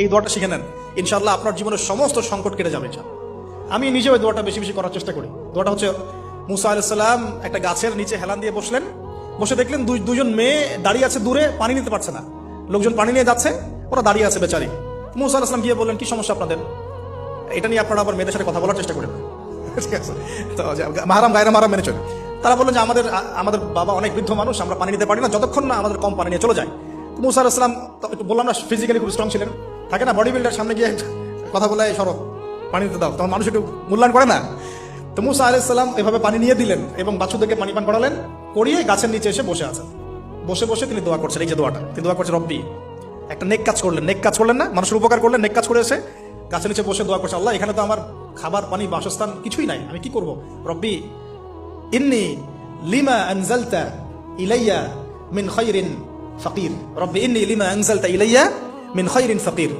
এই দোয়াটা শিখে নেন, ইনশাআল্লাহ আপনার জীবনের সমস্ত সংকট কেটে যাবে। আমি নিজে ওই দোয়াটা বেশি বেশি করার চেষ্টা করি। দোয়াটা হচ্ছে, মুসা আলাইহিস সালাম একটা গাছের নিচে হেলান দিয়ে বসলেন, বসে দেখলেন দুজন মেয়ে দাঁড়িয়ে আছে দূরে, পানি নিতে পারছে না। লোকজন পানি নিয়ে যাচ্ছে, ওরা দাঁড়িয়ে আছে বেচারি। মুসা আলাইহিস সালাম গিয়ে বললেন, কি সমস্যা আপনাদের? এটা নিয়ে আপনারা আবার মেয়েদের সাথে কথা বলার চেষ্টা করেন, ঠিক আছে? তো মাহারাম গায়রা মাহারাম মেনে চলে। তারা বললেন যে আমাদের বাবা অনেক বৃদ্ধ মানুষ, আমরা পানি নিতে পারি না যতক্ষণ না আমাদের কম পানি নিয়ে চলে যায়। মুসা আলাইহিস সালাম একটু বললাম না, ফিজিক্যালি খুব স্ট্রং ছিলেন, থাকে না বডি বিল্ডার, সামনে গিয়ে কথা বলে সরব পানি দিতে দাও, তখন মানুষ একটু মূল্যায়ন করে না। তো মুসা আলাইহিস সালাম এভাবে পানি নিয়ে দিলেন এবং বাছুরদেরকে পানি পান করালেন, করিয়ে গাছের নিচে এসে বসে আছেন। বসে বসে তিনি দোয়া করছেন, এই যে দোয়াটা তিনি দোয়া করছেন, রব্বি, একটা নেক কাজ করলেন না, মানুষের উপকার করলেন, নেক কাজ করে এসে গাছের নিচে বসে দোয়া করছে, আল্লাহ এখানে তো আমার খাবার পানি বাসস্থান কিছুই নাই, আমি কি করব? রব্বি ইন্নী লিমা আনজালতা ইলাইয়া মিন খায়রিন ফাকির, রব্বি ইন্নী লিমা আনজালতা ইলাইয়া মিন খায়রিন ফাকির।